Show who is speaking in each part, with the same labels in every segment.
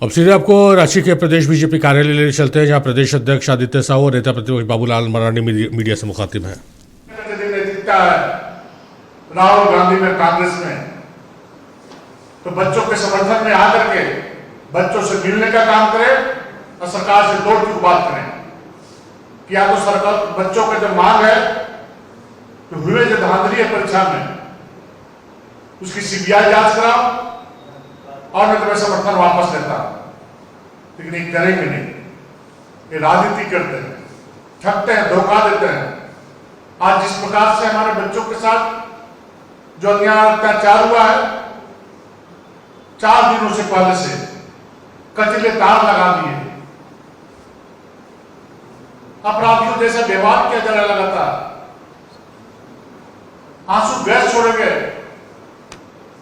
Speaker 1: अब सीधे आपको रांची के प्रदेश बीजेपी कार्यालय लेने चलते हैं, जहां प्रदेश अध्यक्ष आदित्य साहू और नेता प्रतिपक्ष बाबूलाल मरांडी मीडिया से मुखातिब हैं।
Speaker 2: राहुल गांधी में, कांग्रेस में, तो बच्चों के समर्थन में आकर के बच्चों से मिलने का काम करें और सरकार से दो टूक बात करें कि या तो सरकार बच्चों का जब मांग है तो हुए जो धांधली है परीक्षा में उसकी सीबीआई जांच कराओ और मैं तुम्हें समर्थन वापस लेता, लेकिन ये करेंगे नहीं। ये राजनीति करते हैं, ठगते हैं, धोखा देते हैं। आज जिस प्रकार से हमारे बच्चों के साथ जो अन्याय अत्याचार हुआ है, 4 दिनों से पहले से कचले तार लगा दिए, अपराधियों जैसा व्यवहार किया जा रहा लगातार, आंसू गैस छोड़े गए,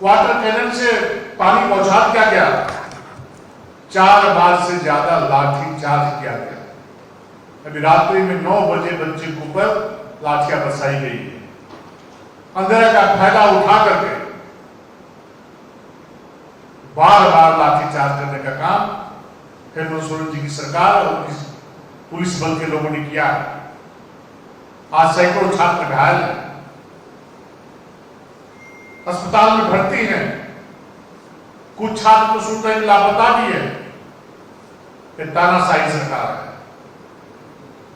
Speaker 2: वाटर कैनन से पानी बौछार किया गया, 4 बार से ज्यादा लाठी चार्ज किया गया। अभी रात्रि में 9 बजे बच्चे के ऊपर लाठियां बरसाई गई, अंधेरे का फायदा उठा करके बार बार लाठी चार्ज करने का काम हेमंत सोरेन जी की सरकार और पुलिस बल के लोगों ने किया। आज सैकड़ों छात्र घायल हैं, अस्पताल में भर्ती हैं, कुछ छात्र तो सुनते ही लापता भी है। ये तानाशाही सरकार है,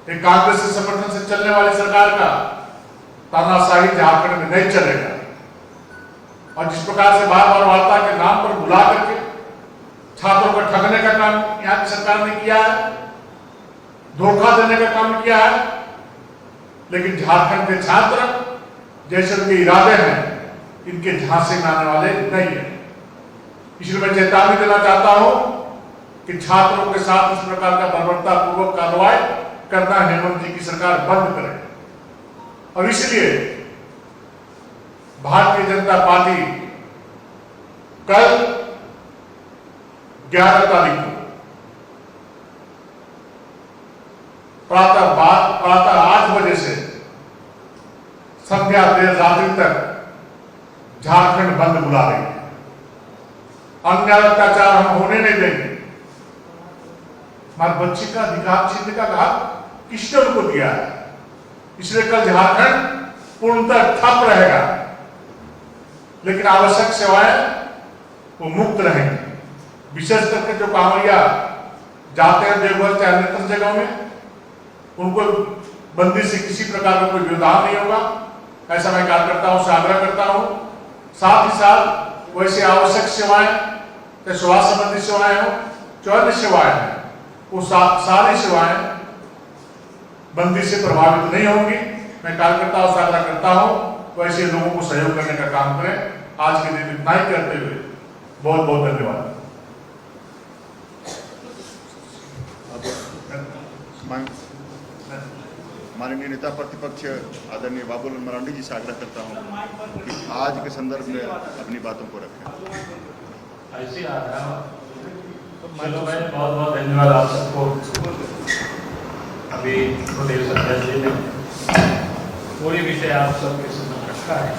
Speaker 2: ये कांग्रेस के समर्थन से चलने वाली सरकार का तानाशाही झारखंड में नहीं चलेगा। और जिस प्रकार से बार बार वार्ता के नाम पर बुला करके छात्रों को ठगने का काम यहाँ की सरकार ने किया है, धोखा देने का काम किया है, लेकिन झारखंड के छात्र जैसे उनके इरादे हैं इनके झांसे में आने वाले नहीं है। इसलिए मैं चेतावनी देना चाहता हूं कि छात्रों के साथ इस प्रकार का बर्बरतापूर्वक कार्रवाई करना हेमंत जी की सरकार बंद करे। और इसलिए भारतीय जनता पार्टी कल 11 तारीख को प्रातः 8 बजे से संध्या देर रात्रि तक झारखंड बंद बुला रही है। अन्याय अत्याचार हम होने नहीं देंगे। हमारे बच्चे का अधिकार छीनने का घात किसने उनको दिया है? इसलिए कल झारखंड पूर्णतः ठप रहेगा, लेकिन आवश्यक सेवाएं वो मुक्त रहेंगी। विशेष करके जो कांवड़िया जाते हैं देवघर चाहे अन्य जगहों में, उनको बंदी से किसी प्रकार का कोई व्यवधान नहीं होगा, ऐसा मैं कार्यकर्ताओं से आग्रह करता हूं। साथ ही साथ वैसे आवश्यक सेवाएं, चाहे स्वास्थ्य संबंधी सेवाएं हो, जो अन्य सेवाएं हैं, वो सारी सेवाएं बंदी से प्रभावित नहीं होंगी। मैं कार्यकर्ताओं से आग्रह करता हूं वैसे लोगों को सहयोग करने का काम करें। आज के दिन इतना ही करते हुए बहुत बहुत धन्यवाद।
Speaker 3: माननीय नेता प्रतिपक्ष आदरणीय बाबूलाल मरांडी जी से आग्रह करता हूं कि आज के संदर्भ में अपनी बातों को रखें।
Speaker 4: ऐसी चलो भाई, बहुत बहुत धन्यवाद आप सबको। अभी प्रदेश अध्यक्ष जी ने पूरी विषय आप सबके सामने रखा है।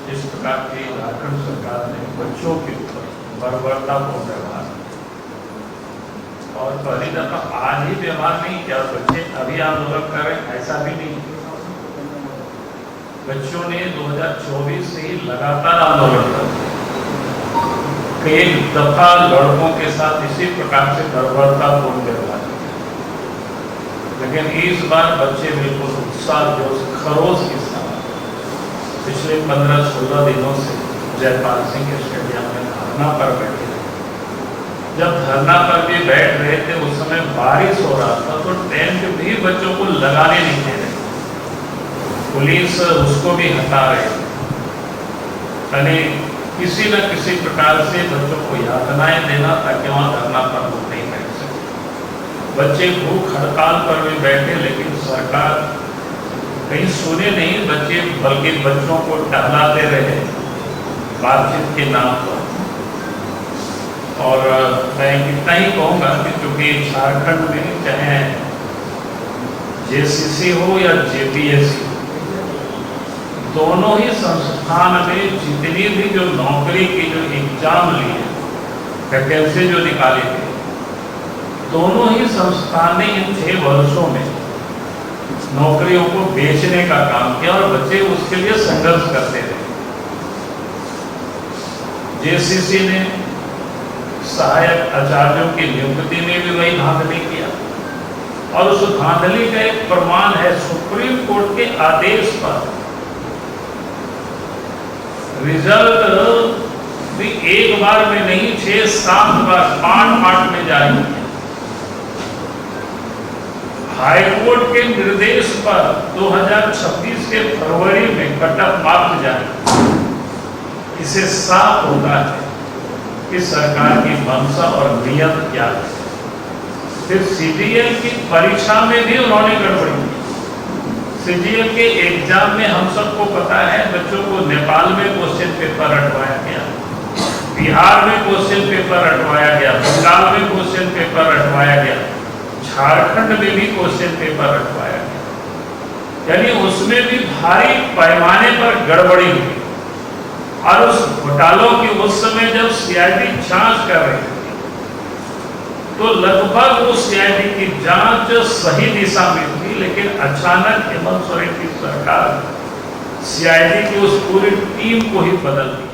Speaker 4: जिस प्रकार की झारखंड सरकार ने बच्चों के ऊपर बर्बरतापूर्ण व्यवहार, और पहली दफा आज ही व्यवहार नहीं किया, बच्चे अभी आंदोलन कर रहे हैं ऐसा भी नहीं। बच्चों ने 2024 से ही लगातार आंदोलन कर, कई दफा लड़कों के साथ इसी प्रकार से बर्बरतापूर्ण व्यवहार, लेकिन इस बार बच्चे बिल्कुल उत्साह जोश खरोश के साथ पिछले 15-16 दिनों से जयपाल सिंह के स्टेडियम में धरना पर बैठे। जब धरना पर भी बैठ रहे थे उस समय बारिश हो रहा था, तो टेंट भी बच्चों को लगाने नहीं दे रहे, पुलिस उसको भी हटा रहे थे। यानी किसी न किसी प्रकार से बच्चों को यातनाएं देना ताकि वहां धरना पर वो नहीं बैठ सके। बच्चे भूख हड़ताल पर भी बैठे, लेकिन सरकार कहीं सुने नहीं बच्चे, बल्कि बच्चों को टहलाते रहे बातचीत के नाम पर। और मैं इतना ही कहूँगा कि चूंकि झारखंड में चाहे जेसीसी हो या जेपीएससी, दोनों ही संस्थान में जितनी भी जो नौकरी की जो एग्जाम लिए वैकेंसी जो निकाली थी, दोनों ही संस्थान ने इन 6 वर्षों में नौकरियों को बेचने का काम किया और बच्चे उसके लिए संघर्ष करते रहे। जेसीसी ने सहायक आचार्यों की नियुक्ति में भी वही धांधली किया और उस धांधली का एक प्रमाण है सुप्रीम कोर्ट के आदेश पर रिजल्ट भी एक बार में नहीं 6-7 बार 5 में जारी किया। हाईकोर्ट के निर्देश पर 2026 के फरवरी में कट ऑफ मार्क्स जारी। इसे साफ होता है कि सरकार की मंशा और नियत क्या है। फिर सीजीएल की परीक्षा में भी उन्होंने गड़बड़ी की। सीजीएल के एग्जाम में हम सबको पता है बच्चों को नेपाल में क्वेश्चन पेपर रटवाया गया, बिहार में क्वेश्चन पेपर रटवाया गया, बंगाल में क्वेश्चन पेपर रटवाया गया, झारखंड में भी क्वेश्चन पेपर रटवाया गया। यानी उसमें भी भारी पैमाने पर गड़बड़ी हुई और उस घोटालों की उस समय जब सीआईडी जांच कर रही थी तो लगभग उस सीआईडी की जांच सही दिशा में थी, लेकिन अचानक हेमंत सोरेन की सरकार सीआईडी की उस पूरी टीम को ही बदल दी।